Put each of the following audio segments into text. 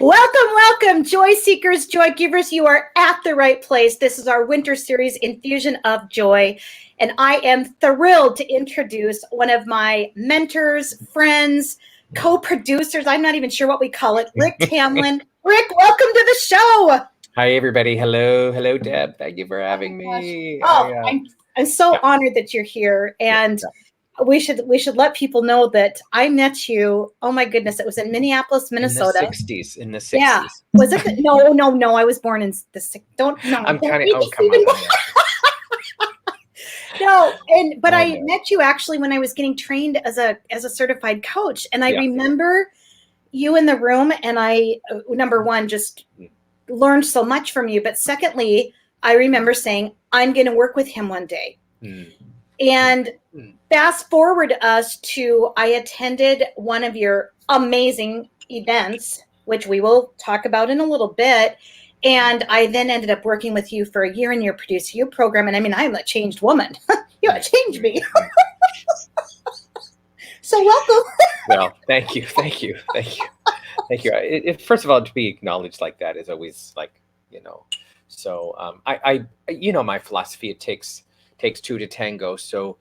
Welcome, joy seekers, joy givers. You are at the right place. This is our winter series, Infusion of Joy. And I am thrilled to introduce one of my mentors, friends, co-producers. I'm not even sure what we call it. Rick Tamlyn. Rick, welcome to the show. Hi, everybody. Hello, Deb. Thank you for having me. I'm so honored that you're here. And we should let people know that I met you. Oh my goodness, it was in Minneapolis, Minnesota. In the 60s. Yeah. Was it? No. I was born in the 60s. I'm kind of. Oh, come on. No, but I met you actually when I was getting trained as a certified coach, and I remember you in the room, and I number one just learned so much from you, but secondly, I remember saying I'm going to work with him one day. And fast forward us to I attended one of your amazing events, which we will talk about in a little bit. And I then ended up working with you for a year in your Produce You program. And I mean, I'm a changed woman. You have changed me. So welcome. Well, thank you. First of all, to be acknowledged like that is always so I my philosophy, it takes two to tango. So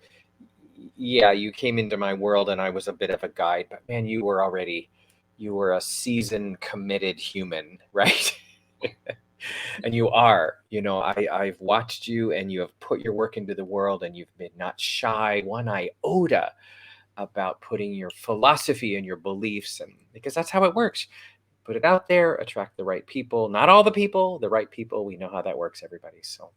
yeah, you came into my world and I was a bit of a guide, but man, you were a seasoned, committed human, right? And you are, I've watched you, and you have put your work into the world, and you've been not shy one iota about putting your philosophy and your beliefs, and because that's how it works. Put it out there, attract the right people, not all the people, the right people. We know how that works, everybody. So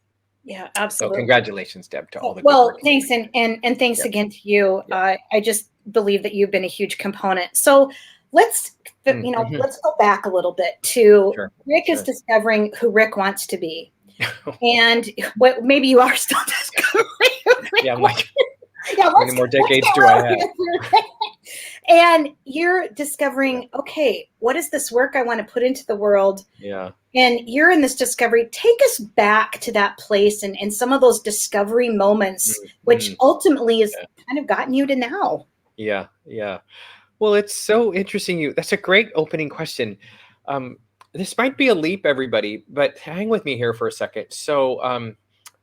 yeah, absolutely. So congratulations, Deb, to all the good work. Thanks, and thanks again to you. I just believe that you've been a huge component. So let's go back a little bit to Rick is discovering who Rick wants to be, and what maybe you are still discovering. How many more decades do I have? And you're discovering, okay, what is this work I want to put into the world? Yeah. And you're in this discovery. Take us back to that place and some of those discovery moments, which ultimately has kind of gotten you to now. Yeah. Well, it's so interesting. That's a great opening question. This might be a leap, everybody, but hang with me here for a second. So I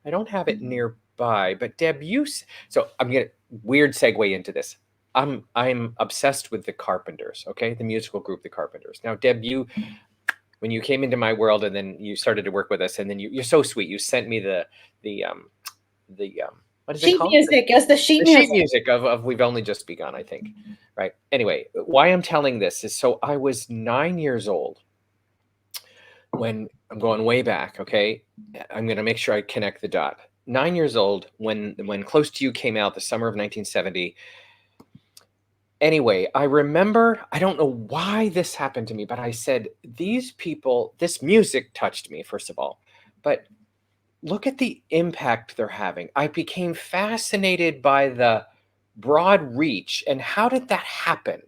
don't have it nearby, but Deb, so I'm going to weird segue into this. I'm obsessed with the Carpenters, okay? The musical group, the Carpenters. Now, Deb, when you came into my world and then you started to work with us, and then you're so sweet. You sent me the what is it called? The sheet music of We've Only Just Begun, I think. Right. Anyway, why I'm telling this is, so I was 9 years old when I'm going way back. Okay. I'm going to make sure I connect the dot. 9 years old when Close to You came out, the summer of 1970. Anyway, I remember, I don't know why this happened to me, but I said, these people, this music touched me, first of all, but look at the impact they're having. I became fascinated by the broad reach, and how did that happen?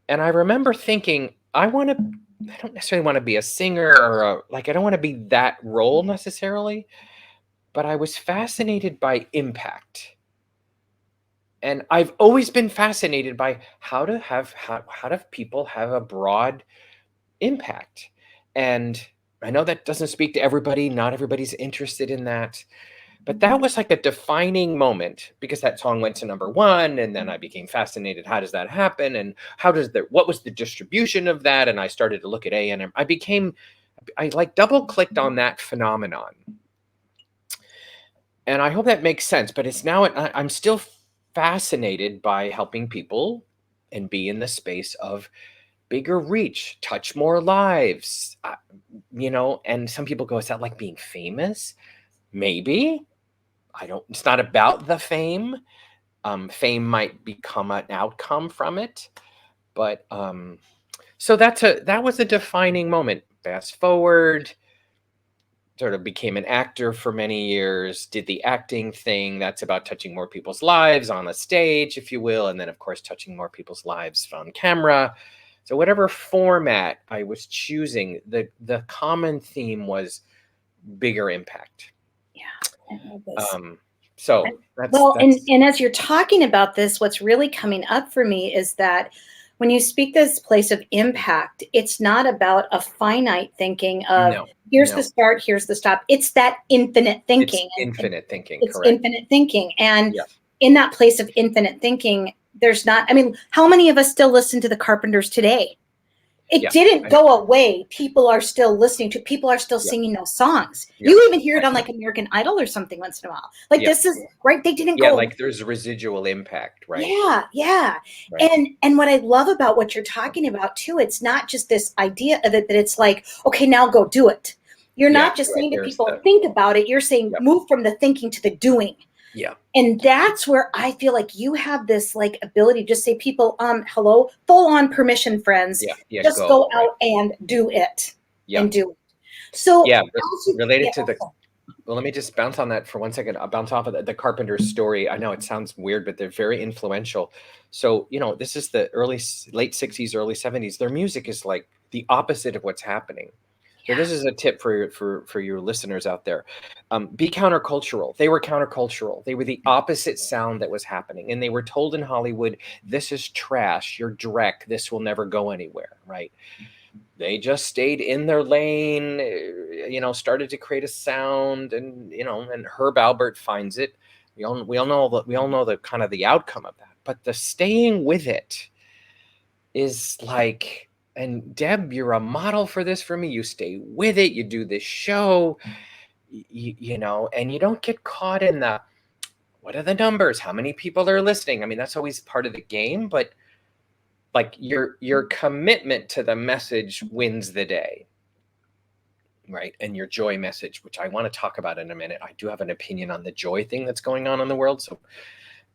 And I remember thinking, I don't necessarily want to be a singer or I don't want to be that role necessarily, but I was fascinated by impact. And I've always been fascinated by how do people have a broad impact. And I know that doesn't speak to everybody. Not everybody's interested in that. But that was like a defining moment, because that song went to #1, and then I became fascinated. How does that happen? And what was the distribution of that? And I started to look at A&M. I double clicked on that phenomenon. And I hope that makes sense, but it's now, I'm still fascinated by helping people and be in the space of bigger reach, touch more lives, and some people go, is that like being famous? Maybe. It's not about the fame. Fame might become an outcome from it. But so that was a defining moment. Fast forward, sort of became an actor for many years, did the acting thing. That's about touching more people's lives on a stage, if you will. And then, of course, touching more people's lives on camera. So whatever format I was choosing, the common theme was bigger impact. Yeah. I love this. So and as you're talking about this, what's really coming up for me is that when you speak this place of impact, it's not about a finite thinking of here's the start, here's the stop. It's that infinite thinking. It's infinite thinking, it's correct. infinite thinking. And in that place of infinite thinking, there's not, I mean, how many of us still listen to the Carpenters today? It didn't go away. People are still listening to, people are still singing those songs. You even hear it on like American Idol or something once in a while. Like this is right. They didn't go. Like there's a residual impact, right? Yeah. Right. And what I love about what you're talking about too, it's not just this idea of it, that it's like, okay, now go do it. You're not just saying to people, think about it. You're saying move from the thinking to the doing. Yeah. And that's where I feel like you have this like ability to just say, people, hello, full on permission, friends. Just go out and do it. And do it. So related to the, well, let me just bounce on that for 1 second. I'll bounce off of the Carpenters story. I know it sounds weird, but they're very influential. So, you know, this is the late 60s, early 70s. Their music is like the opposite of what's happening. So this is a tip for your listeners out there. Be countercultural. They were countercultural. They were the opposite sound that was happening. And they were told in Hollywood, this is trash. You're dreck. This will never go anywhere, right? They just stayed in their lane, you know, started to create a sound, and, you know, and Herb Alpert finds it. We all know the kind of the outcome of that. But the staying with it is like, and Deb, you're a model for this for me. You stay with it. You do this show, you know, and you don't get caught in the, what are the numbers? How many people are listening? I mean, that's always part of the game, but like your commitment to the message wins the day, right? And your joy message, which I want to talk about in a minute. I do have an opinion on the joy thing that's going on in the world. So,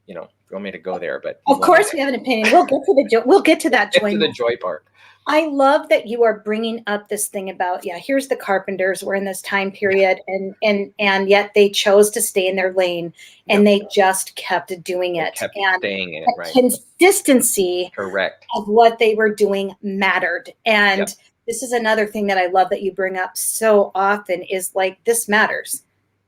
you know, you want me to go there, but of course we have an opinion. We'll get to the joy. We'll get to that joy. Get to the joy part. I love that you are bringing up this thing about, here's the Carpenters. We're in this time period, and yet they chose to stay in their lane, and they just kept doing it. Kept staying in it, right? Consistency, correct, of what they were doing mattered. And this is another thing that I love that you bring up so often is like, this matters.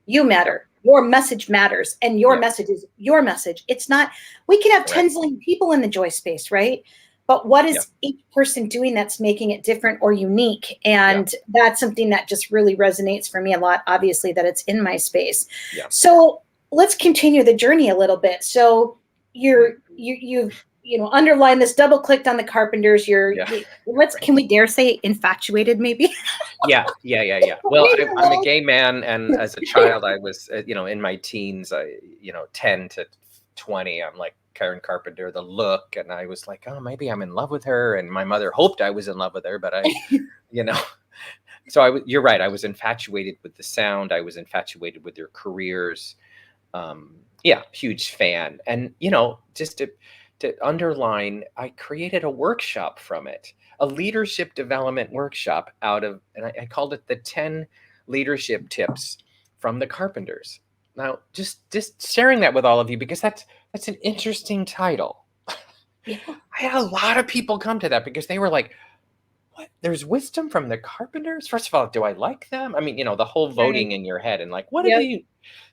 You matter. Your message matters, and your message is your message. It's not, we can have 10 zillion people in the joy space, right? But what is each person doing that's making it different or unique? And that's something that just really resonates for me a lot, obviously, that it's in my space. So let's continue the journey a little bit. So you've underlined this, double clicked on the Carpenters. Can we dare say infatuated maybe? Yeah. Well, I'm a gay man. And as a child, I was, in my teens, 10 to 20, I'm like, Karen Carpenter, the look, and I was like, oh, maybe I'm in love with her, and my mother hoped I was in love with her, but I, so you're right, I was infatuated with the sound, I was infatuated with their careers, huge fan, and just to underline, I created a workshop from it, a leadership development workshop out of, and I called it the 10 leadership tips from the Carpenters. Now, just sharing that with all of you, because that's an interesting title. I had a lot of people come to that because they were like, what? There's wisdom from the Carpenters? First of all, do I like them? I mean, the whole voting in your head and like, what do you?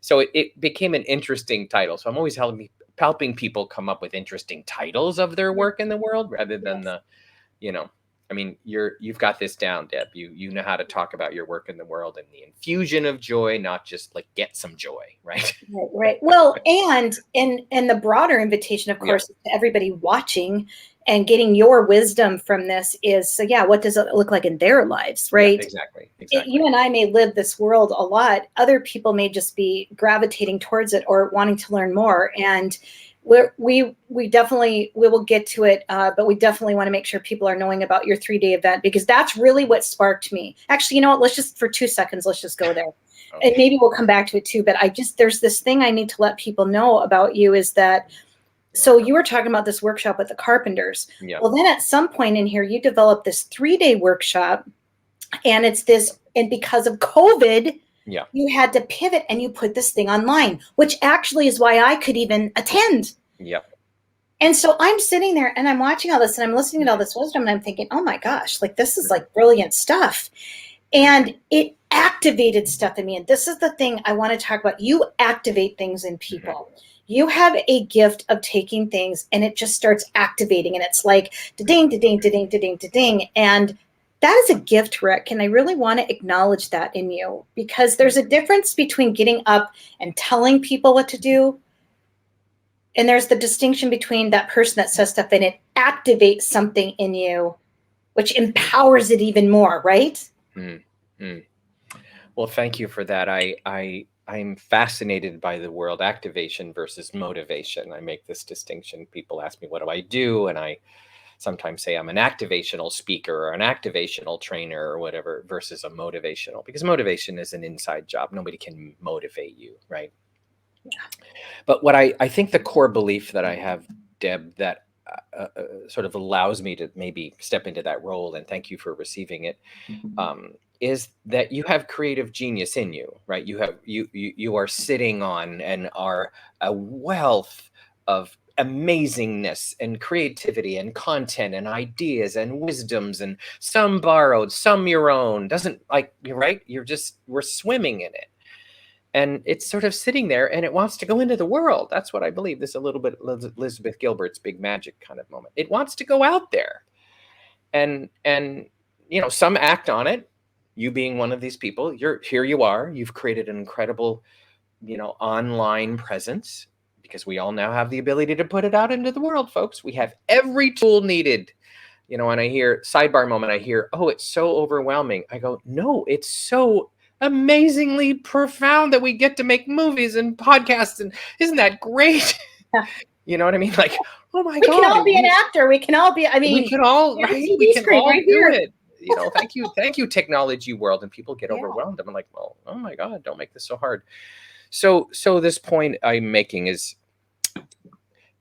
So it became an interesting title. So I'm always helping people come up with interesting titles of their work in the world rather than the, I mean, you've got this down, Deb. You know how to talk about your work in the world and the infusion of joy, not just like get some joy, right? Right. Well, and the broader invitation, of course, to everybody watching and getting your wisdom from this is, so what does it look like in their lives, right? Yeah, exactly. You and I may live this world a lot. Other people may just be gravitating towards it or wanting to learn more. And we will get to it, but we definitely want to make sure people are knowing about your 3-day event, because that's really what sparked me. Actually, you know what? Let's just, for 2 seconds, let's just go there. Okay. And maybe we'll come back to it too. But there's this thing I need to let people know about you is that, so you were talking about this workshop with the Carpenters. Yeah. Well, then at some point in here, you developed this 3-day workshop, and it's this, and because of COVID, you had to pivot and you put this thing online, which actually is why I could even attend. Yep. And so I'm sitting there and I'm watching all this and I'm listening to all this wisdom and I'm thinking, oh my gosh, like this is like brilliant stuff. And it activated stuff in me. And this is the thing I want to talk about. You activate things in people. You have a gift of taking things and it just starts activating, and it's like da-ding, da-ding, da-ding, da-ding, da-ding. And that is a gift, Rick. And I really want to acknowledge that in you, because there's a difference between getting up and telling people what to do. And there's the distinction between that person that says stuff and it activates something in you, which empowers it even more, right? Mm-hmm. Well, thank you for that. I'm fascinated by the word activation versus motivation. I make this distinction. People ask me, what do I do? And I sometimes say I'm an activational speaker or an activational trainer or whatever versus a motivational, because motivation is an inside job. Nobody can motivate you, right? Yeah. But what I think the core belief that I have, Deb, that sort of allows me to maybe step into that role, and thank you for receiving it, is that you have creative genius in you, right? You are sitting on and are a wealth of amazingness and creativity and content and ideas and wisdoms, and some borrowed, some your own. Doesn't, like, right? We're swimming in it. And it's sort of sitting there and it wants to go into the world. That's what I believe. This is a little bit Elizabeth Gilbert's big magic kind of moment. It wants to go out there. And some act on it. You being one of these people, here you are. You've created an incredible, online presence, because we all now have the ability to put it out into the world, folks. We have every tool needed. And I hear, sidebar moment, I hear, oh, it's so overwhelming. I go, no, it's so amazingly profound that we get to make movies and podcasts, and isn't that great? Yeah. You know what I mean? Like, oh my God. We can all be an actor. We can all be, we can all, right? We can all right do here. it. Thank you, technology world. And people get overwhelmed. I'm like, well, oh my God, don't make this so hard. So this point I'm making is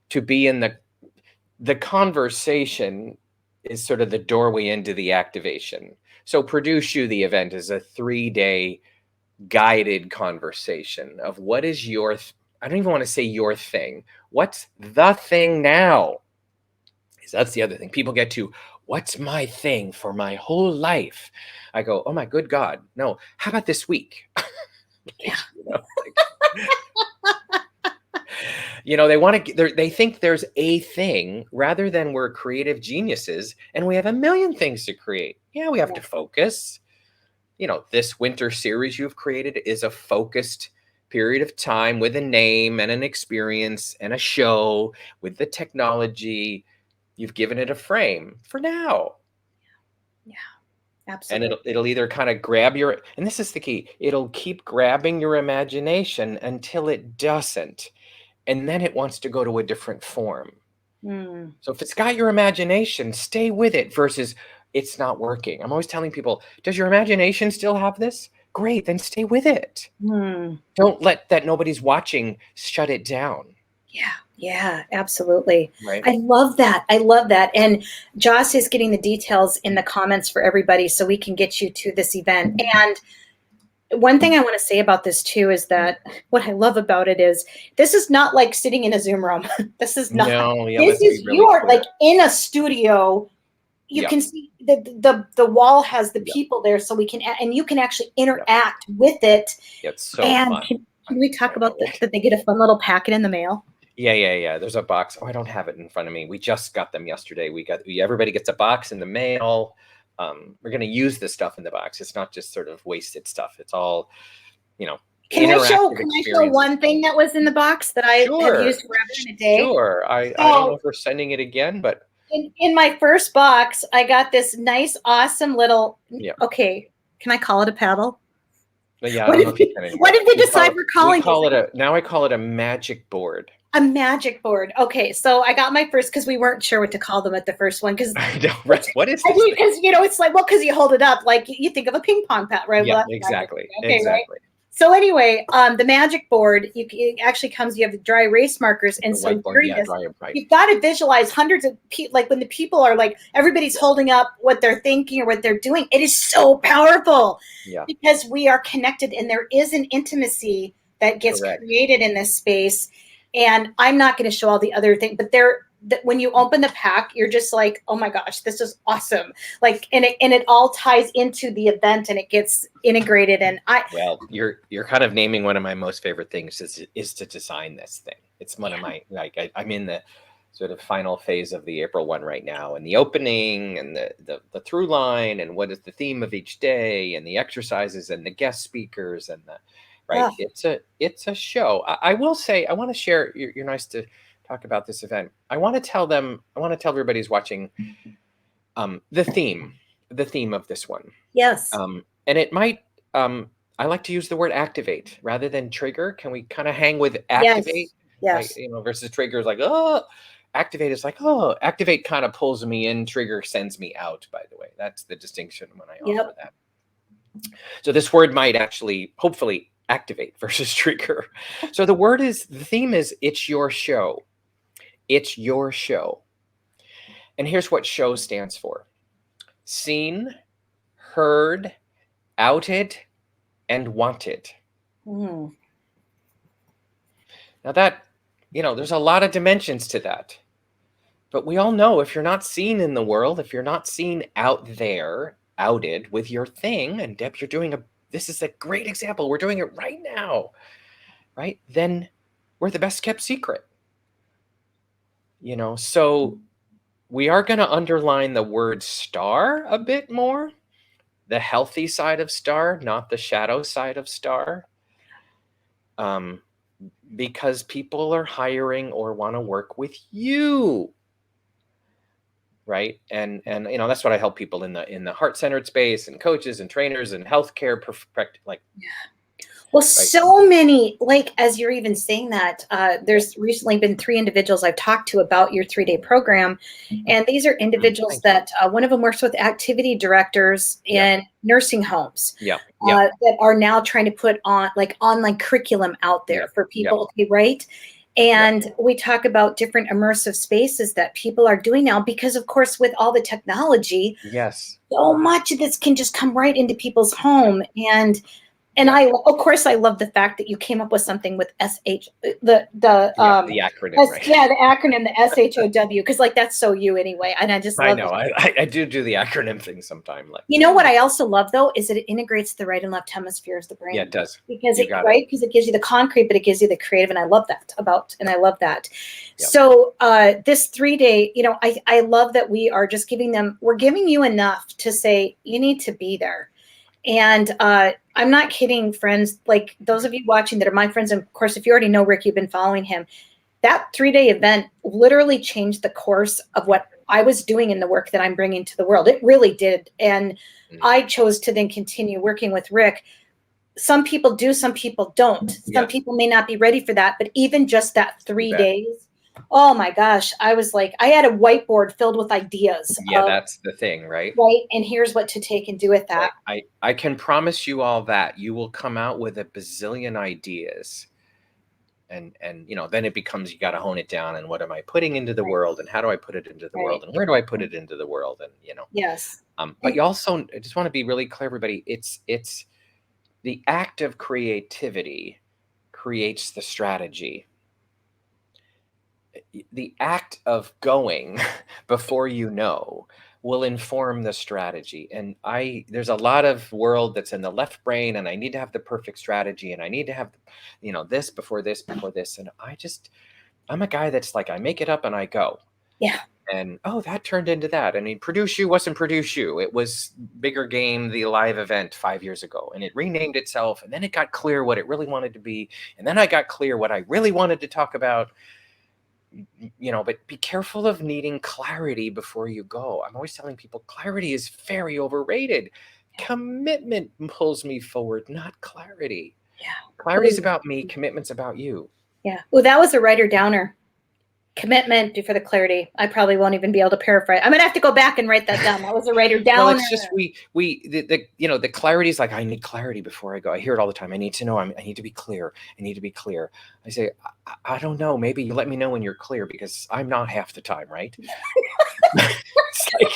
to be in the conversation is sort of the doorway into the activation. So Produce You, the event, is a 3-day guided conversation of what is your, I don't even want to say your thing. What's the thing now? Because that's the other thing. People get to, what's my thing for my whole life? I go, oh my good God. No, how about this week? Yeah. They think there's a thing rather than we're creative geniuses and we have a million things to create. Yeah, we have to focus. This winter series you've created is a focused period of time with a name and an experience and a show with the technology. You've given it a frame for now. Yeah, absolutely. And it'll either kind of grab your, and this is the key, it'll keep grabbing your imagination until it doesn't. And then it wants to go to a different form. So if it's got your imagination, stay with it versus it's not working. I'm always telling people, does your imagination still have this? Great, then stay with it. Don't let that nobody's watching shut it down. Yeah, absolutely. Right. I love that. And Joss is getting the details in the comments for everybody so we can get you to this event. And one thing I want to say about this too is that what I love about it is this is not like sitting in a Zoom room. This is not. No, yeah, this is really you are clear. Like in a studio. You can see the wall has the people there, so we can, and you can actually interact with it. It's so fun. Can we talk about that they get a fun little packet in the mail? Yeah. There's a box. Oh, I don't have it in front of me. We just got them yesterday. Everybody gets a box in the mail. We're going to use the stuff in the box. It's not just sort of wasted stuff. It's all, Can I show one thing that was in the box that I have used forever in a day? Sure. I don't know if we're sending it again, but in my first box, I got this nice, awesome little. Okay, can I call it a paddle? Yeah. What did we decide we're calling it? Now I call it a magic board. A magic board. Okay, so I got my first because we weren't sure what to call them at the first one. Because I know, right? What is this? Because it's like, because you hold it up, like you think of a ping pong pad, right? Yeah, well, exactly. Okay, exactly. Right? So anyway, the magic board, it actually comes, you have dry erase markers. And so you've got to visualize hundreds of people, like when the people are like, everybody's holding up what they're thinking or what they're doing. It is so powerful because we are connected and there is an intimacy that gets created in this space. And I'm not going to show all the other things, but when you open the pack, you're just like, oh my gosh, this is awesome. Like, and it all ties into the event and it gets integrated. And you're kind of naming one of my most favorite things is to design this thing. It's one of my, like, I'm in the sort of final phase of the April one right now, and the opening and the through line and what is the theme of each day and the exercises and the guest speakers and the, right. It's a show. I will say, I want to share, you're nice to talk about this event. I want to tell everybody who's watching, the theme of this one. Yes. And it might, I like to use the word activate rather than trigger. Can we kind of hang with activate? Yes. Like, versus trigger is like, oh, activate is like, oh, activate kind of pulls me in, trigger sends me out, by the way. That's the distinction when I offer that. So this word might actually, hopefully, activate versus trigger. So the theme is, it's your show. It's your show. And here's what show stands for: seen, heard, outed, and wanted. Mm. Now that, there's a lot of dimensions to that. But we all know, if you're not seen in the world, if you're not seen out there, outed with your thing, and Deb, this is a great example. We're doing it right now, right? Then we're the best kept secret. So we are going to underline the word star a bit more, the healthy side of star, not the shadow side of star. Because people are hiring or want to work with you. Right. And that's what I help people in the heart-centered space, and coaches and trainers and healthcare Well, so many, like, as you're even saying that, there's recently been 3 individuals I've talked to about your 3-day program. And these are individuals that one of them works with activity directors in nursing homes that are now trying to put on like online curriculum out there for people. Right. And we talk about different immersive spaces that people are doing now, because, of course, with all the technology, so much of this can just come right into people's home. And of course, I love the fact that you came up with something with the acronym, the acronym, the SHOW, because like that's so you anyway. And I just love it. I do the acronym thing sometime. Like, what I also love though is that it integrates the right and left hemispheres of the brain. Yeah, it does. Because it gives you the concrete, but it gives you the creative, and I love that. So this 3-day, I love that we are just we're giving you enough to say you need to be there. And I'm not kidding, friends, like those of you watching that are my friends. And of course, if you already know Rick, you've been following him. That 3-day event literally changed the course of what I was doing in the work that I'm bringing to the world. It really did. And I chose to then continue working with Rick. Some people do, some people don't. Some people may not be ready for that. But even just that 3 days, oh my gosh, I was like, I had a whiteboard filled with ideas. That's the thing, right? Right. And here's what to take and do with that. I can promise you all that you will come out with a bazillion ideas. And then it becomes, you got to hone it down. And what am I putting into the world? And how do I put it into the world? And where do I put it into the world? And, Yes. But you also, I just want to be really clear, everybody, it's the act of creativity creates the strategy. The act of going before will inform the strategy. And there's a lot of world that's in the left brain, and I need to have the perfect strategy, and I need to have, this before this, before this. And I'm a guy that's like, I make it up and I go. Yeah. And, that turned into that. I mean, Produce You wasn't Produce You. It was Bigger Game, the live event 5 years ago. And it renamed itself. And then it got clear what it really wanted to be. And then I got clear what I really wanted to talk about. But be careful of needing clarity before you go. I'm always telling people clarity is very overrated. Commitment pulls me forward, not clarity. Yeah. Clarity is about me. Commitment's about you. Yeah. Well, that was a writer downer. Commitment for the clarity. I probably won't even be able to paraphrase. I'm gonna have to go back and write that down. That was a writer downer. Well, it's just the clarity is like, I need clarity before I go. I hear it all the time. I need to know. I need to be clear. I need to be clear. I say, I don't know. Maybe you let me know when you're clear, because I'm not half the time, right? It's like,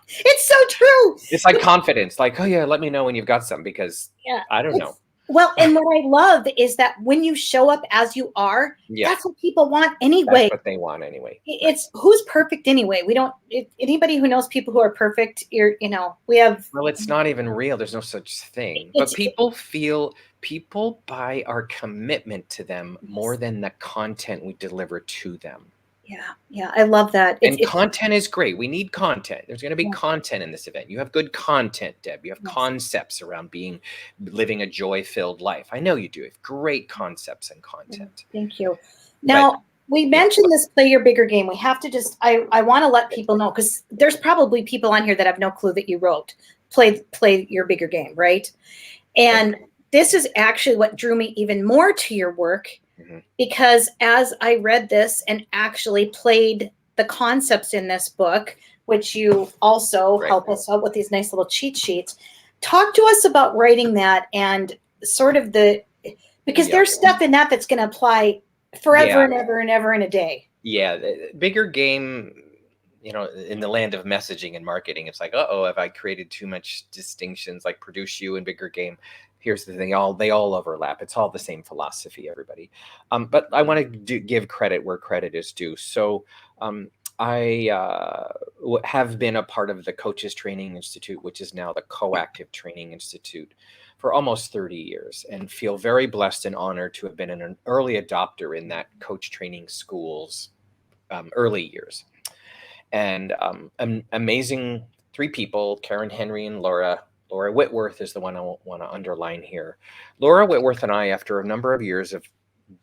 it's so true. It's like confidence. Like, oh yeah, let me know when you've got some, because I don't know. Well, and what I love is that when you show up as you are, that's what people want anyway. That's what they want anyway. It's who's perfect anyway. We don't, anybody who knows people who are perfect, we have. Well, it's not even real. There's no such thing. But people buy our commitment to them more than the content we deliver to them. Yeah, I love that. And content is great. We need content. There's going to be content in this event. You have good content, Deb. You have concepts around living a joy-filled life. I know you do. You have great concepts and content. Thank you. Now, we mentioned this play your bigger game. We have to I want to let people know, because there's probably people on here that have no clue that you wrote play your bigger game, right? And this is actually what drew me even more to your work. Because as I read this and actually played the concepts in this book, which you also help us out with these nice little cheat sheets, talk to us about writing that and sort of because there's stuff in that that's going to apply forever and ever and ever in a day. Yeah, the bigger game, in the land of messaging and marketing, it's like, have I created too much distinctions, like produce you and bigger game? Here's the thing, they all overlap. It's all the same philosophy, everybody. But I want to give credit where credit is due. So I have been a part of the Coaches Training Institute, which is now the Coactive Training Institute, for almost 30 years, and feel very blessed and honored to have been an early adopter in that coach training school's early years. And an amazing three people, Karen Henry and Laura Whitworth is the one I want to underline here. Laura Whitworth and I, after a number of years of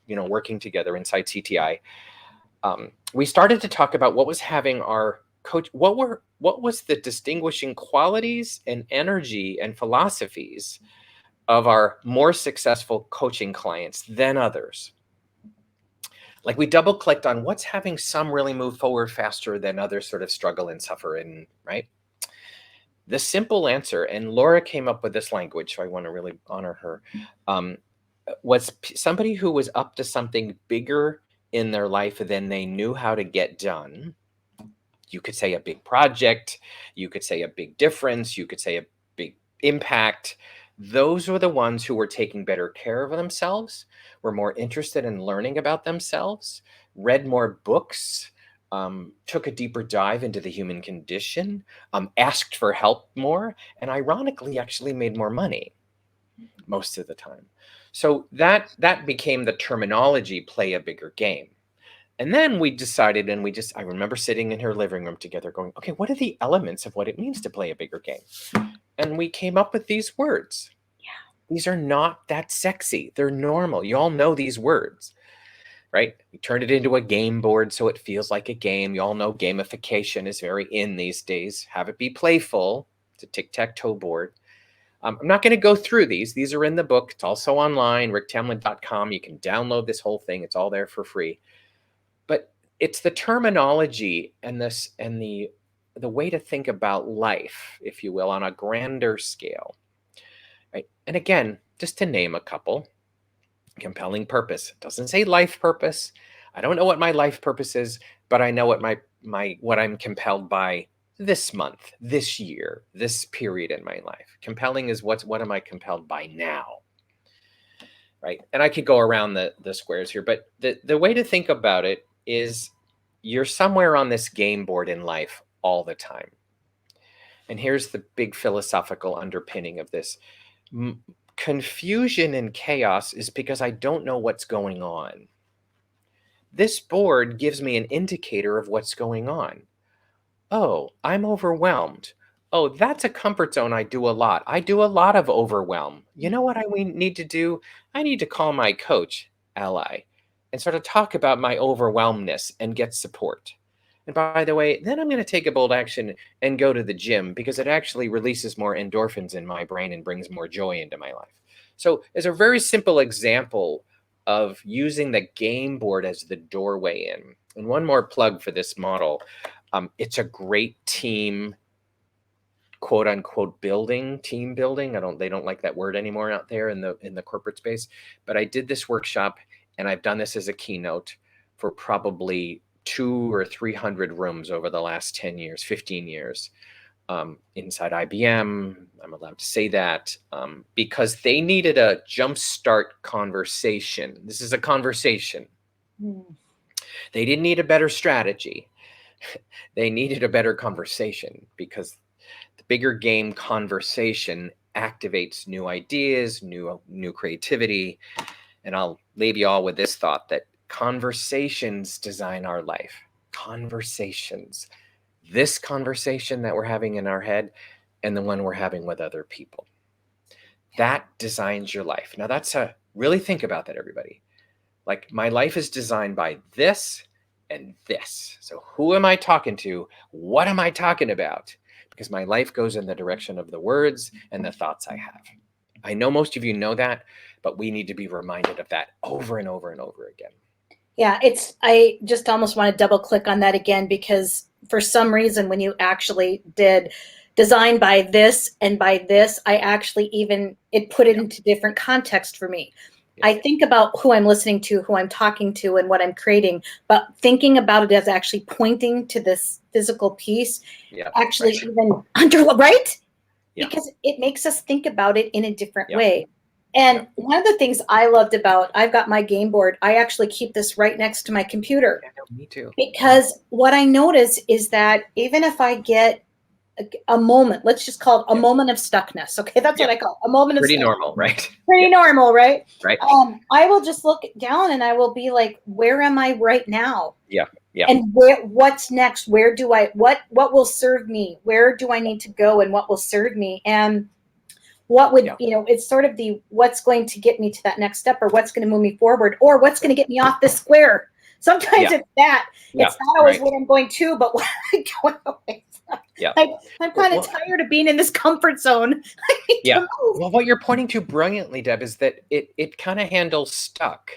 working together inside CTI, we started to talk about what was having our coach, what was the distinguishing qualities and energy and philosophies of our more successful coaching clients than others. Like, we double clicked on what's having some really move forward faster than others sort of struggle and suffer, and right? The simple answer, and Laura came up with this language, so I want to really honor her, was somebody who was up to something bigger in their life than they knew how to get done. You could say a big project, you could say a big difference, you could say a big impact. Those were the ones who were taking better care of themselves, were more interested in learning about themselves, read more books, took a deeper dive into the human condition, asked for help more, and ironically actually made more money most of the time. So that became the terminology, play a bigger game. And then we decided, and I remember sitting in her living room together going, okay, what are the elements of what it means to play a bigger game? And we came up with these words. These are not that sexy. They're normal. You all know these words, right? We turned it into a game board so it feels like a game. You all know gamification is very in these days. Have it be playful. It's a tic-tac-toe board. I'm not going to go through these. These are in the book. It's also online, ricktamlyn.com. You can download this whole thing. It's all there for free. But it's the terminology and the way to think about life, if you will, on a grander scale. Right? And again, just to name a couple: compelling purpose. It doesn't say life purpose. I don't know what my life purpose is, but I know what what I'm compelled by this month, this year, this period in my life. Compelling is what am I compelled by now? Right? And I could go around the squares here, but the way to think about it is you're somewhere on this game board in life all the time. And here's the big philosophical underpinning of this. Confusion and chaos is because I don't know what's going on. This board gives me an indicator of what's going on. Oh, I'm overwhelmed. Oh, that's a comfort zone I do a lot. I do a lot of overwhelm. You know what we need to do? I need to call my coach, ally, and sort of talk about my overwhelmness and get support. And by the way, then I'm going to take a bold action and go to the gym, because it actually releases more endorphins in my brain and brings more joy into my life. So as a very simple example of using the game board as the doorway in. And one more plug for this model. It's a great team, quote unquote, team building. They don't like that word anymore out there in the corporate space. But I did this workshop, and I've done this as a keynote for probably 200 or 300 rooms over the last 10 years, 15 years. inside IBM. I'm allowed to say that because they needed a jumpstart conversation. This is a conversation. They didn't need a better strategy. They needed a better conversation, because the bigger game conversation activates new ideas, new creativity. And I'll leave you all with this thought, that conversations design our life. Conversations. This conversation that we're having in our head and the one we're having with other people. That designs your life. Now really think about that, everybody. Like, my life is designed by this and this. So who am I talking to? What am I talking about? Because my life goes in the direction of the words and the thoughts I have. I know most of you know that, but we need to be reminded of that over and over and over again. Yeah, I just almost want to double click on that again, because for some reason, when you actually did design by this and by this, I actually it put it into different context for me. Yeah. I think about who I'm listening to, who I'm talking to, and what I'm creating, but thinking about it as actually pointing to this physical piece, actually even right? Yeah. Because it makes us think about it in a different way. And one of the things I loved about, I've got my game board. I actually keep this right next to my computer. Yeah, me too. Because what I notice is that even if I get a moment, let's just call it a moment of stuckness. Okay, that's what I call it, a moment of stuckness. Pretty normal, right? Pretty normal, right? Right. I will just look down and I will be like, where am I right now? Yeah. Yeah. And what's next? Where do what will serve me? Where do I need to go, and what will serve me? And what would, it's sort of what's going to get me to that next step, or what's going to move me forward, or what's going to get me off this square. Sometimes it's that. It's not always what I'm going to, but what I'm going away from. Yeah. I'm kind of tired of being in this comfort zone. Yeah. Well, what you're pointing to brilliantly, Deb, is that it kind of handles stuck.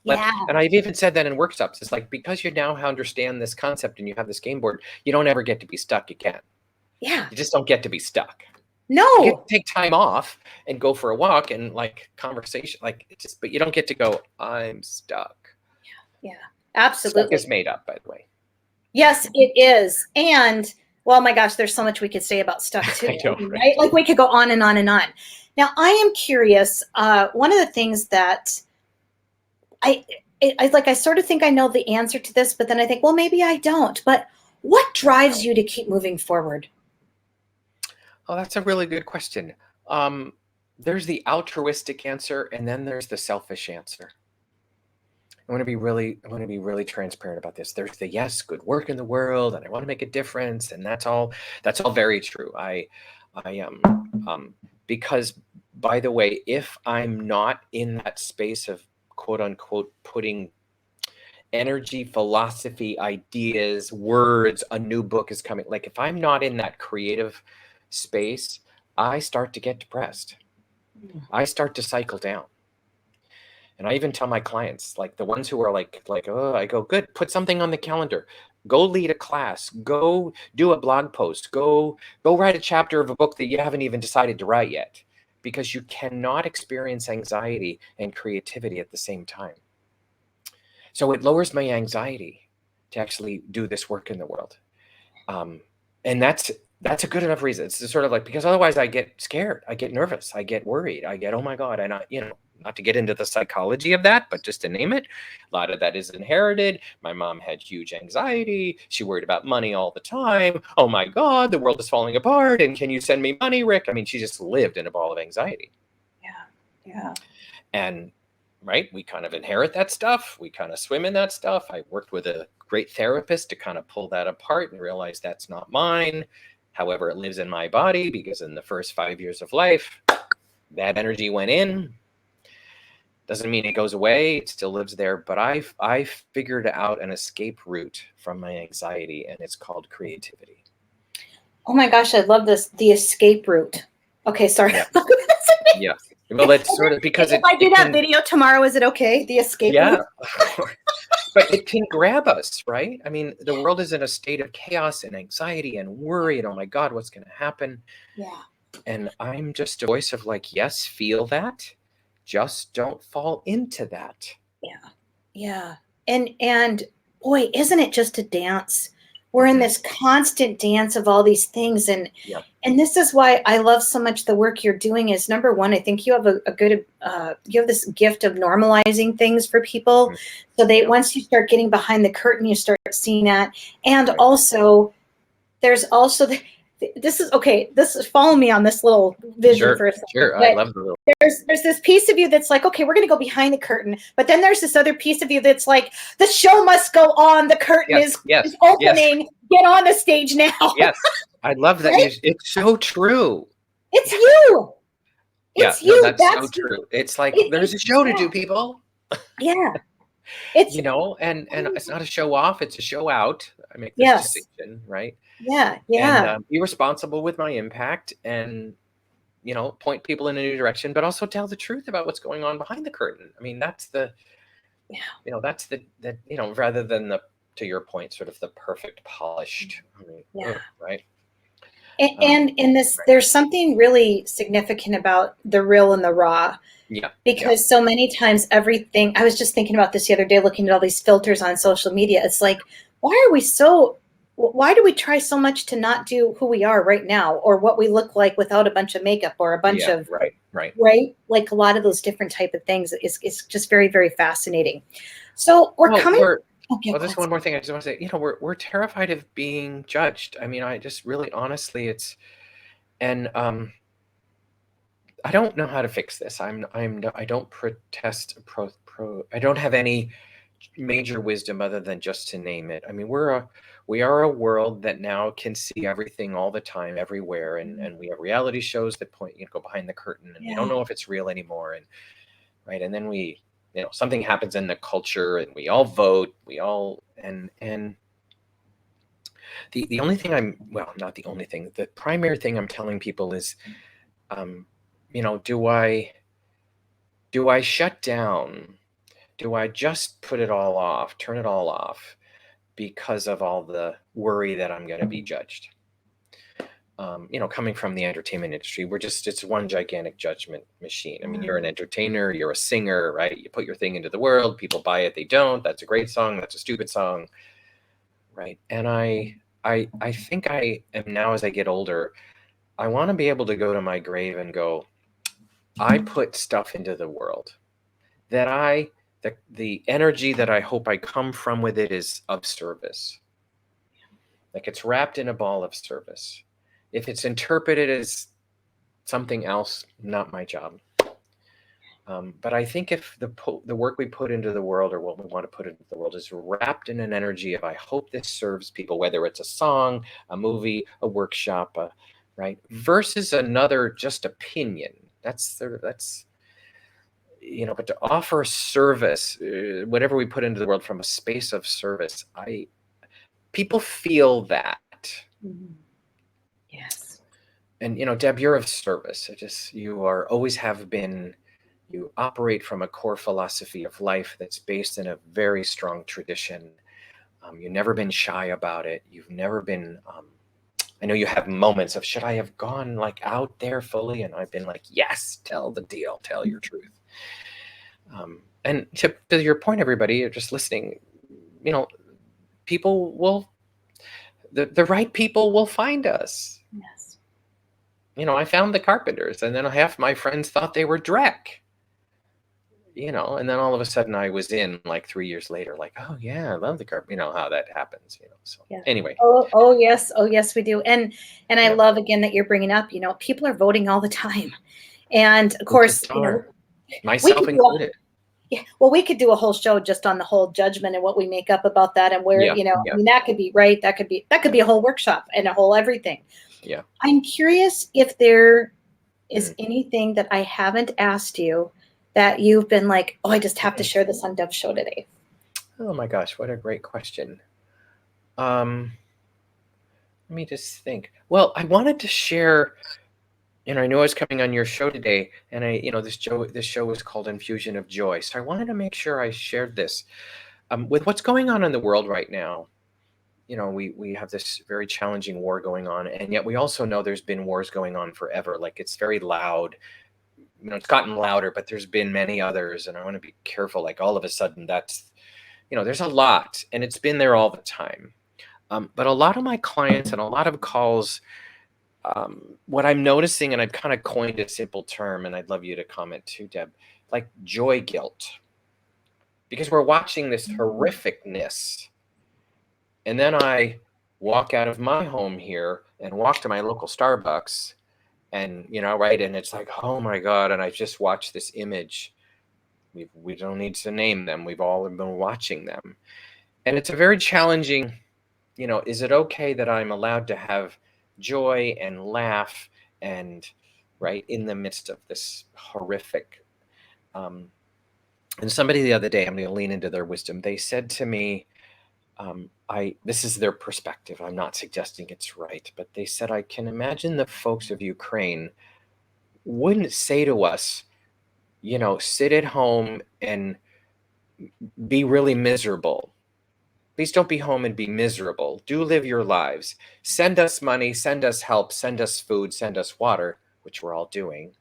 And I've even said that in workshops. It's like, because you now understand this concept and you have this game board, you don't ever get to be stuck again. Yeah. You just don't get to be stuck. No. You get to take time off and go for a walk and conversation, but you don't get to go, I'm stuck. Yeah, absolutely. Stuck is made up, by the way. Yes, it is. And, well, my gosh, there's so much we could say about stuck too. I know, right? Like, we could go on and on and on. Now, I am curious. One of the things that I sort of think I know the answer to this, but then I think, well, maybe I don't. But what drives you to keep moving forward? Oh, that's a really good question. There's the altruistic answer, and then there's the selfish answer. I want to be really transparent about this. There's the yes, good work in the world, and I want to make a difference, and that's all very true. I am because, by the way, if I'm not in that space of quote unquote putting energy, philosophy, ideas, words, a new book is coming, like, if I'm not in that creative space, I start to get depressed. I start to cycle down. And I even tell my clients, like the ones who are like, oh, I go, good, put something on the calendar, go lead a class, go do a blog post, go write a chapter of a book that you haven't even decided to write yet, because you cannot experience anxiety and creativity at the same time. So it lowers my anxiety to actually do this work in the world. And that's a good enough reason. It's sort of like, because otherwise I get scared, I get nervous, I get worried, I get, oh my God. And not to get into the psychology of that, but just to name it, a lot of that is inherited. My mom had huge anxiety. She worried about money all the time. Oh my God, the world is falling apart. And can you send me money, Rick? I mean, she just lived in a ball of anxiety. Yeah. And right, we kind of inherit that stuff. We kind of swim in that stuff. I worked with a great therapist to kind of pull that apart and realize that's not mine. However, it lives in my body, because in the first 5 years of life, that energy went in. Doesn't mean it goes away. It still lives there. But I figured out an escape route from my anxiety, and it's called creativity. Oh my gosh, I love this. The escape route. Okay, sorry. Yeah. Well, it's sort of because if I do that video tomorrow, is it okay? The escape route? But it can grab us, right? I mean, the world is in a state of chaos and anxiety and worry, and oh my God, what's going to happen? Yeah. And I'm just a voice of like, yes, feel that. Just don't fall into that. Yeah. And boy, isn't it just a dance we're in this constant dance of all these things. And this is why I love so much the work you're doing is, number one, I think you have a good, you have this gift of normalizing things for people. So they, once you start getting behind the curtain, you start seeing that. And also, there's also this is follow me on this little vision for a second. Sure, I love the little. There's this piece of you that's like, okay, we're going to go behind the curtain, but then there's this other piece of you that's like, the show must go on. The curtain is opening. Get on the stage now. Yes, I love that. Right? It's so true. It's you. It's you. No, that's so true. It's like there's a show to do, people. Yeah. It's and it's not a show off, it's a show out. I make this distinction, right? Yeah. And be responsible with my impact, and point people in a new direction, but also tell the truth about what's going on behind the curtain. I mean, that's the that's the rather than the, to your point, sort of the perfect polished, right? And in this, there's something really significant about the real and the raw. Yeah. Because so many times everything, I was just thinking about this the other day, looking at all these filters on social media. It's like, why do we try so much to not do who we are right now, or what we look like without a bunch of makeup, or a bunch of, right? Like a lot of those different type of things. It's just very, very fascinating. So just one more thing. I just want to say, we're terrified of being judged. I mean, I just really, honestly, I don't know how to fix this. I don't protest I don't have any major wisdom other than just to name it. I mean, we are a world that now can see everything all the time, everywhere, and we have reality shows that go behind the curtain, and we don't know if it's real anymore, and then we something happens in the culture, and we all vote, and the only thing not the only thing, the primary thing I'm telling people is, do I shut down? Do I just put it all off, turn it all off, because of all the worry that I'm going to be judged? Coming from the entertainment industry, it's one gigantic judgment machine. I mean, you're an entertainer, you're a singer, right? You put your thing into the world, people buy it, they don't. That's a great song, that's a stupid song, right? And I think I am now, as I get older, I want to be able to go to my grave and go, I put stuff into the world that the energy that I hope I come from with it is of service. Like, it's wrapped in a ball of service. If it's interpreted as something else, not my job. But I think if the work we put into the world, or what we want to put into the world, is wrapped in an energy of, I hope this serves people, whether it's a song, a movie, a workshop, right, versus another just opinion. That's but to offer service, whatever we put into the world from a space of service, people feel that. Yes. And Deb, you're of service. You always have been. You operate from a core philosophy of life that's based in a very strong tradition. You've never been shy about it. You've never been. I know you have moments of, should I have gone out there fully? And I've been like, yes, tell the deal, tell your truth. And to your point, everybody, you're just listening, people will, the right people will find us. Yes. I found the Carpenters, and then half my friends thought they were Drek. And then all of a sudden I was in 3 years later, oh yeah, I love the Carpenters. How that happens, so anyway. Oh yes, we do. And I love, again, that you're bringing up, people are voting all the time. And of course, myself included. Yeah, well, we could do a whole show just on the whole judgment and what we make up about that, and where, I mean, that could be right. That could be a whole workshop and a whole everything. Yeah. I'm curious if there is anything that I haven't asked you that you've been like, oh, I just have to share this on Deb's show today. Oh my gosh, what a great question. Let me just think. Well, I wanted to share. I knew I was coming on your show today, and this show is called Infusion of Joy. So I wanted to make sure I shared this with what's going on in the world right now. We have this very challenging war going on, and yet we also know there's been wars going on forever. It's very loud. It's gotten louder, but there's been many others, and I want to be careful. All of a sudden, that's, there's a lot, and it's been there all the time. But a lot of my clients and a lot of calls, what I'm noticing, and I've kind of coined a simple term, and I'd love you to comment too, Deb, like joy guilt, because we're watching this horrificness. And then I walk out of my home here and walk to my local Starbucks, and, right. And it's like, oh my God. And I just watched this image. We don't need to name them. We've all been watching them. And it's a very challenging, is it okay that I'm allowed to have joy and laugh and right in the midst of this horrific, and somebody the other day, I'm going to lean into their wisdom. They said to me, this is their perspective. I'm not suggesting it's right, but they said, I can imagine the folks of Ukraine wouldn't say to us, sit at home and be really miserable. Please don't be home and be miserable. Do live your lives. Send us money, send us help, send us food, send us water, which we're all doing.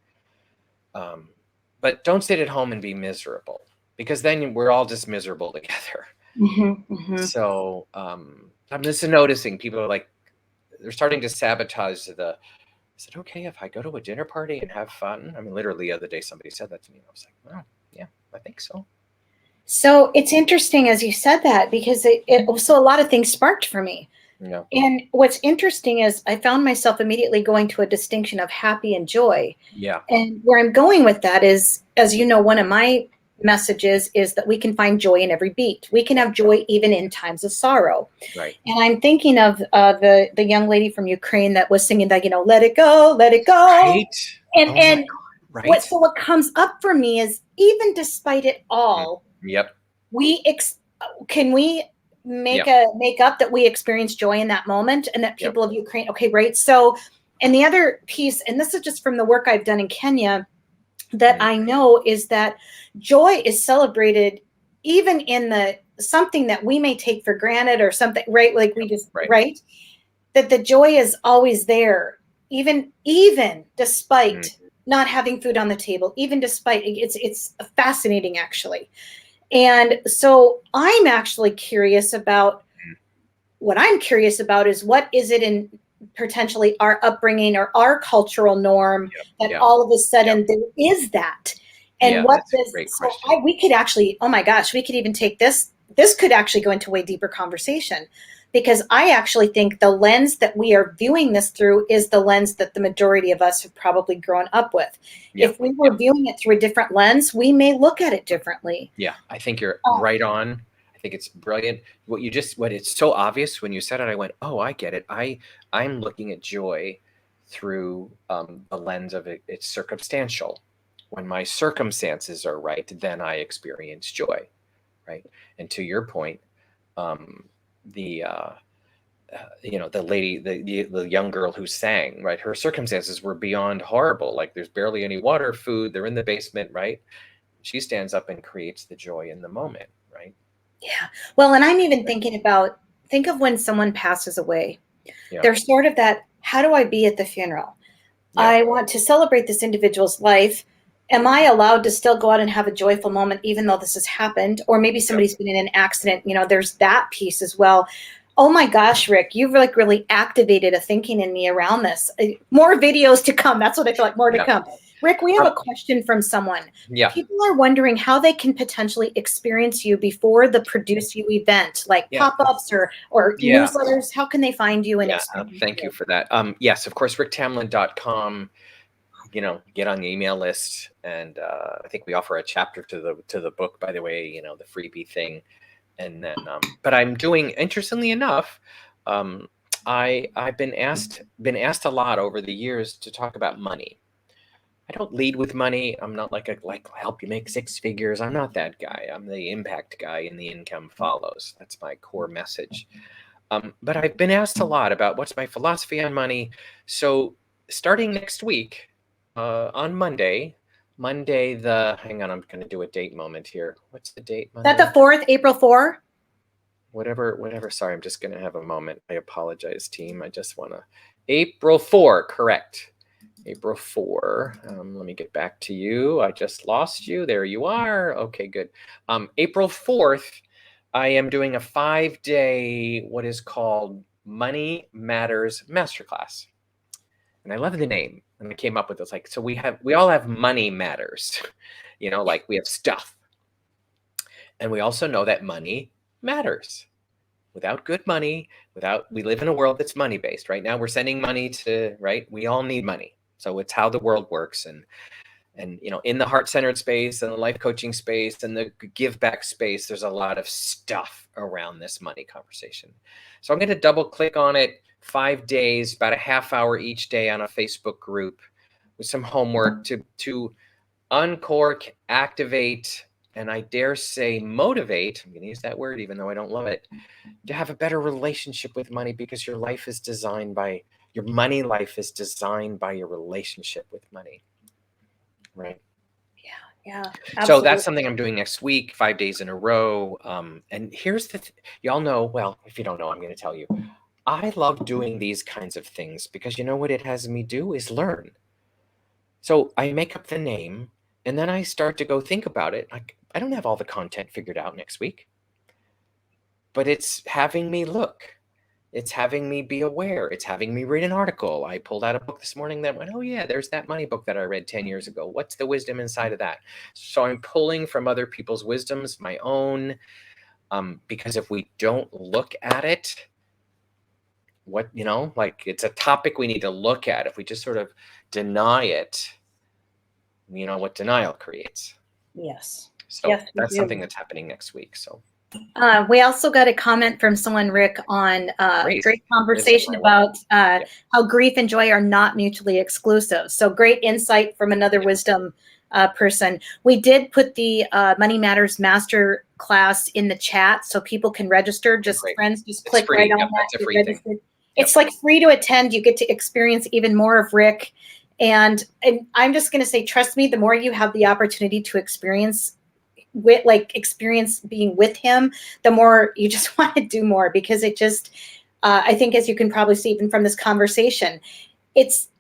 But don't sit at home and be miserable, because then we're all just miserable together. Mm-hmm, mm-hmm. So I'm just noticing people are like, they're starting to sabotage is it okay if I go to a dinner party and have fun? I mean, literally the other day somebody said that to me. I was like, oh, yeah, I think so. So it's interesting as you said that, because so a lot of things sparked for me. Yeah. And what's interesting is I found myself immediately going to a distinction of happy and joy. Yeah. And where I'm going with that is, as you know, one of my messages is that we can find joy in every beat. We can have joy even in times of sorrow. Right. And I'm thinking of the young lady from Ukraine that was singing that, let it go, let it go. Right. And right. What comes up for me is, even despite it all, yep, can we make up that we experience joy in that moment, and that people of Ukraine, okay, right? So, and the other piece, and this is just from the work I've done in Kenya, that I know is that joy is celebrated even in the something that we may take for granted or something, right? Like we just, right? That the joy is always there, even despite not having food on the table, even despite, it's fascinating actually. And so I'm actually curious about, what I'm curious about is, what is it in potentially our upbringing or our cultural norm that all of a sudden there is that? And what is, so we could actually, oh my gosh, we could even take this could actually go into a way deeper conversation, because I actually think the lens that we are viewing this through is the lens that the majority of us have probably grown up with. If we were viewing it through a different lens, we may look at it differently. Yeah, I think you're right on. I think it's brilliant. What it's so obvious when you said it, I went, oh, I get it. I'm looking at joy through the lens of it's circumstantial. When my circumstances are right, then I experience joy, right? And to your point, the lady, the young girl who sang, right? Her circumstances were beyond horrible. Like there's barely any water, food. They're in the basement, right? She stands up and creates the joy in the moment, right? Yeah. Well, and I'm even thinking about, think of when someone passes away. There's sort of that, how do I be at the funeral? I want to celebrate this individual's life. Am I allowed to still go out and have a joyful moment, even though this has happened? Or maybe somebody's been in an accident. There's that piece as well. Oh my gosh, Rick, you've really activated a thinking in me around this. More videos to come. That's what I feel like, more to come. Rick, we have a question from someone. Yeah. People are wondering how they can potentially experience you before the Produce You event, like pop-ups or newsletters. How can they find you and experience thank you for that. Yes, of course, ricktamlyn.com. Get on the email list, and I think we offer a chapter to the book, by the way, the freebie thing. And then, but I'm doing, interestingly enough, I've been asked a lot over the years to talk about money. I don't lead with money. I'm not like help you make six figures. I'm not that guy. I'm the impact guy, and the income follows. That's my core message. But I've been asked a lot about what's my philosophy on money. So starting next week, on Monday, hang on, I'm going to do a date moment here. What's the date? Monday? Is that the 4th, April 4? Whatever. Sorry, I'm just going to have a moment. I apologize, team. I just want to, April 4, correct. April 4. Let me get back to you. I just lost you. There you are. Okay, good. April 4th, I am doing a 5-day, what is called Money Matters Masterclass. And I love the name. And I came up with this, like, so we all have money matters, like we have stuff. And we also know that money matters. Without good money, we live in a world that's money based. Right now we're sending money to, right? We all need money. So it's how the world works. And in the heart-centered space and the life coaching space and the give back space, there's a lot of stuff around this money conversation. So I'm going to double click on it, 5 days, about a half hour each day on a Facebook group with some homework to uncork, activate, and I dare say motivate. I'm going to use that word even though I don't love it, to have a better relationship with money, because your money life is designed by your relationship with money. Right. Yeah. So Absolutely. that's something I'm doing next week, 5 days in a row. And here's y'all know, well, if you don't know, I'm going to tell you, I love doing these kinds of things because you know what it has me do is learn. So I make up the name and then I start to go think about it. I don't have all the content figured out next week, but it's having me look. It's having me be aware. It's having me read an article. I pulled out a book this morning that went, oh yeah, there's that money book that I read 10 years ago. What's the wisdom inside of that? So I'm pulling from other people's wisdoms, my own, because if we don't look at it, it's a topic we need to look at. If we just sort of deny it, what denial creates. Yes. So yes, that's something that's happening next week. So we also got a comment from someone, Rick, on great conversation about how grief and joy are not mutually exclusive. So great insight from another wisdom person. We did put the Money Matters Master class in the chat so people can register. Friends, just click right on that. That's a free thing. It's like free to attend. You get to experience even more of Rick. And I'm just going to say, trust me, the more you have the opportunity to experience being with him, the more you just want to do more, because it just, I think, as you can probably see even from this conversation,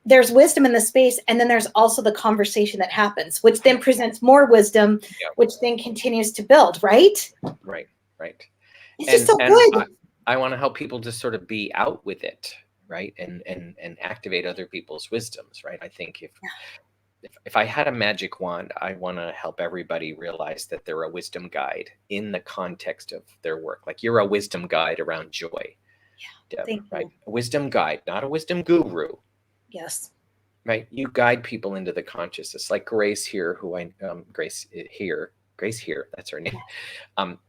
there's wisdom in the space, and then there's also the conversation that happens, which then presents more wisdom, which then continues to build, right? Right. It's just so good. I want to help people just sort of be out with it, right? And activate other people's wisdoms, right? I think if I had a magic wand, I want to help everybody realize that they're a wisdom guide in the context of their work. Like you're a wisdom guide around joy. Yeah, Deb, right? A wisdom guide, not a wisdom guru. Yes. Right. You guide people into the consciousness, like Grace here, Grace here, that's her name,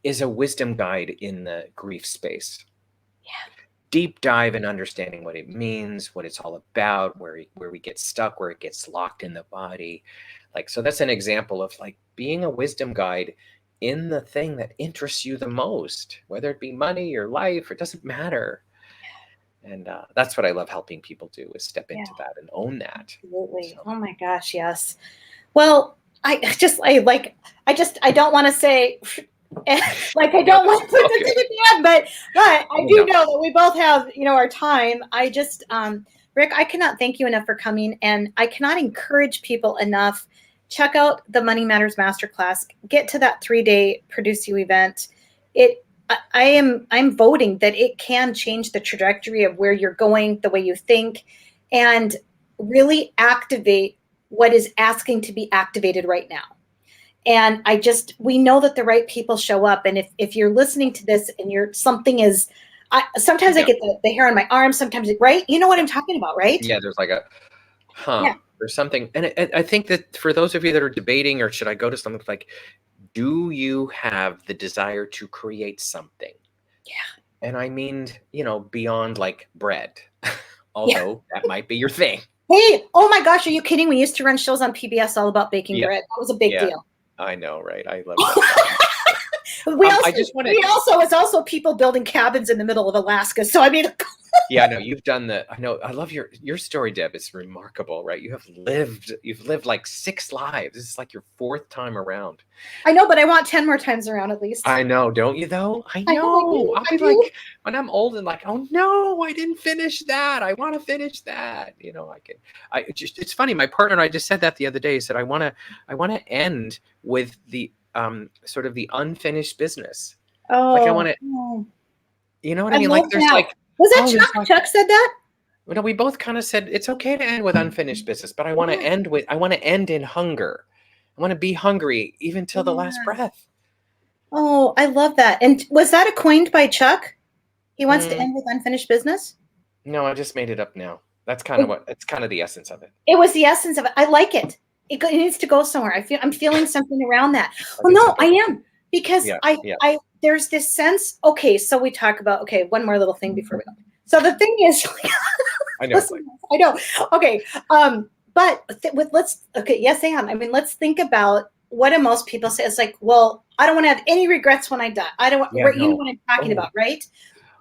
is a wisdom guide in the grief space. Yeah. Deep dive in understanding what it means, what it's all about, where we get stuck, where it gets locked in the body. So that's an example of being a wisdom guide in the thing that interests you the most, whether it be money or life, it doesn't matter. And that's what I love helping people do, is step into that and own that. Absolutely. So. Oh my gosh. Yes. Well, I don't want to say I don't want to put this in the end, but I do know that we both have, our time. I just, Rick, I cannot thank you enough for coming, and I cannot encourage people enough. Check out the Money Matters Masterclass. Get to that 3-day Produce You event. I'm voting that it can change the trajectory of where you're going, the way you think, and really activate what is asking to be activated right now. And we know that the right people show up. And if you're listening to this and sometimes I get the hair on my arm, sometimes, right? You know what I'm talking about, right? Yeah, there's there's something. And I think that for those of you that are debating, or should I go to something do you have the desire to create something? Yeah. And I mean, beyond bread, although that might be your thing. Hey, oh my gosh, are you kidding? We used to run shows on PBS all about baking bread. That was a big deal. I know, right? I love that. It's also people building cabins in the middle of Alaska. So I mean, yeah, no, you've done I love your story, Deb. It's remarkable, right? You've lived 6 lives. This is your 4th time around. I know, but I want 10 more times around at least. I know, don't you though? I know. I'll be when I'm old and oh no, I didn't finish that. I want to finish that. It's funny. My partner and I just said that the other day. He said, I want to end with the sort of the unfinished business. Like I Oh, want to, you know what I I mean? love Like there's that. like, Was that oh, there's Chuck? like, Chuck said that? we both kind of said it's okay to end with unfinished business, but I want to end in hunger. I want to be hungry even till the last Yeah. breath. Oh, I love that. And was that coined by Chuck? He wants to end with unfinished business? No, I just made it up now. That's kind of it's kind of the essence of it. It was the essence of it. I like it. It needs to go somewhere. I'm feeling something around that. Well, no, I am, because I there's this sense. Okay, so we talk about, okay, one more little thing before we go. So the thing is, I know. listen, I know. Okay, but yes, Anne. I mean, let's think about what do most people say. It's like, well, I don't want to have any regrets when I die. I don't want. You know what I'm talking about, right?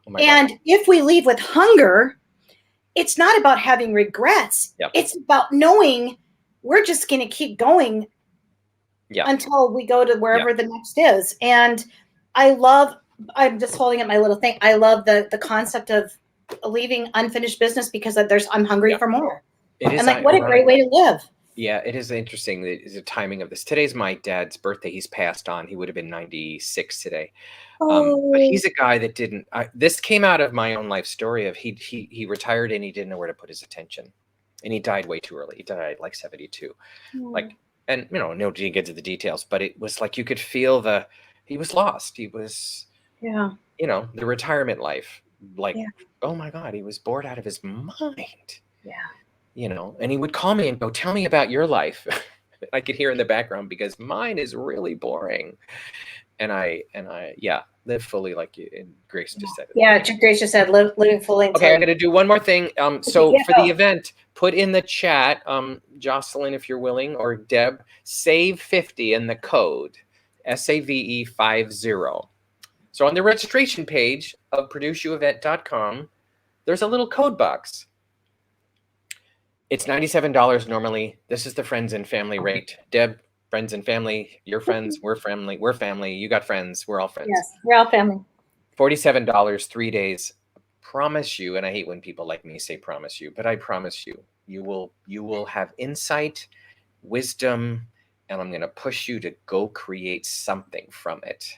Oh my and God. If we leave with hunger, it's not about having regrets. Yep. It's about knowing we're just going to keep going until we go to wherever the next is. And I'm just holding up my little thing. I love the concept of leaving unfinished business because I'm hungry for more. It is. And like, what a great way to live. Yeah, it is interesting. The timing of this. Today's my dad's birthday. He's passed on. He would have been 96 today. But he's a guy that didn't. This came out of my own life story. Of he retired and he didn't know where to put his attention, and he died way too early. He died like 72. Like, and no didn't get to the details, but it was like you could feel he was lost. He was the retirement life. Like, oh my God, he was bored out of his mind. And he would call me and go, "Tell me about your life." I could hear in the background because mine is really boring. And I live fully, like Grace just said. Yeah, Grace just said living fully. Okay, I'm going to do one more thing. So for the event, put in the chat, Jocelyn, if you're willing, or Deb, save 50 in the code, SAVE50. So on the registration page of produceyouevent.com, there's a little code box. It's $97 normally. This is the friends and family rate. Deb, friends and family, your friends, we're family, you got friends, we're all friends. Yes, we're all family. $47, 3 days. Promise you, and I hate when people like me say promise you, but I promise you, you will have insight, wisdom, and I'm going to push you to go create something from it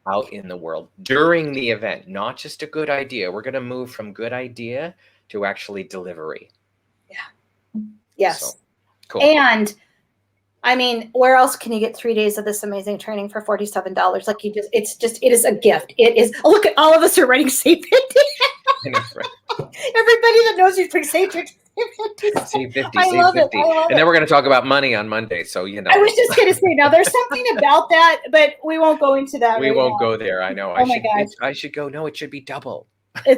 out in the world during the event, not just a good idea. We're going to move from good idea to actually delivery. Yes. So, cool. And I mean, where else can you get 3 days of this amazing training for $47? Like it is a gift. It is. Look at all of us are writing save 50. Everybody that knows you save 50. Save 50, I save love 50. It. I love and then we're going to talk about money on Monday. So, I was just going to say, now there's something about that, but we won't go into that. We won't go there. I know. Oh my gosh. I should go. No, it should be double. I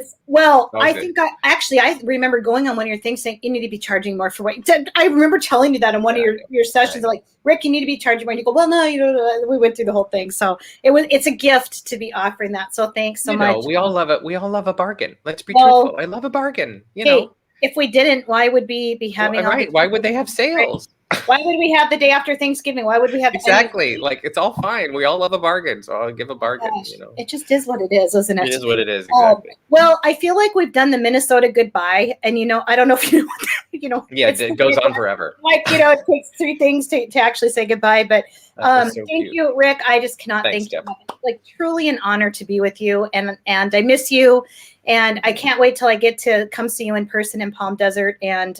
think I remember going on one of your things saying you need to be charging more for what you did. I remember telling you that in one of your sessions, like, Rick, you need to be charging more. And you go, well, no, we went through the whole thing. So it's a gift to be offering that. So thanks so much. We all love it. We all love a bargain. Let's be truthful. I love a bargain. If we didn't, why would we be having why would they have sales? Why would we have the day after Thanksgiving? Why would we have exactly like it's all fine. We all love a bargain, so I'll give a bargain. It just is what it is, isn't it? It is what it is. Exactly. Well, I feel like we've done the Minnesota goodbye, and I don't know if you know. Yeah, it goes on forever. Like it takes 3 things to actually say goodbye. But thank you, Rick. I just cannot thank you. Like truly an honor to be with you, and I miss you. And I can't wait till I get to come see you in person in Palm Desert. And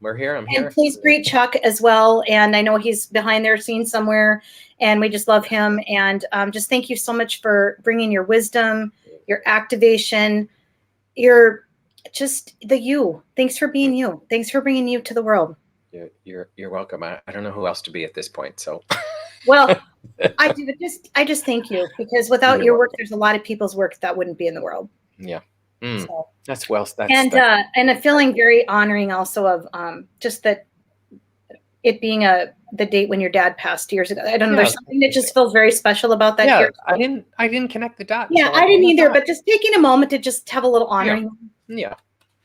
we're here. I'm here. And please greet Chuck as well. And I know he's behind their scene somewhere, and we just love him. And just thank you so much for bringing your wisdom, your activation, your just the you. Thanks for being you. Thanks for bringing you to the world. You're welcome. I don't know who else to be at this point. So. Well, I just thank you, because without your work, there's a lot of people's work that wouldn't be in the world. Yeah. So, that's well. And a feeling very honoring also of just that it being the date when your dad passed years ago. I don't know. There's something that just feels very special about that. Yeah, I didn't connect the dots. Yeah, I didn't either. But just taking a moment to just have a little honoring. Yeah.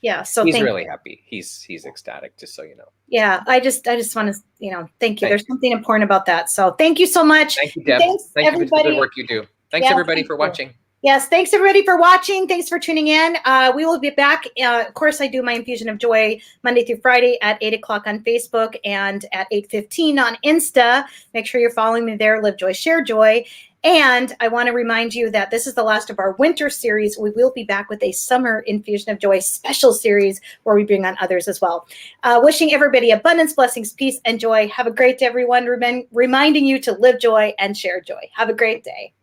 Yeah. So he's really happy. He's ecstatic. Just so you know. Yeah, I just want to thank you. There's something important about that. So thank you so much. Thank you, Deb. Thanks everybody for the good work you do. Thanks everybody for watching. Yes, thanks everybody for watching. Thanks for tuning in. We will be back. Of course, I do my Infusion of Joy Monday through Friday at 8 o'clock on Facebook and at 8:15 on Insta. Make sure you're following me there. Live Joy, Share Joy. And I want to remind you that this is the last of our winter series. We will be back with a summer Infusion of Joy special series where we bring on others as well. Wishing everybody abundance, blessings, peace, and joy. Have a great day, everyone. Reminding you to live joy and share joy. Have a great day.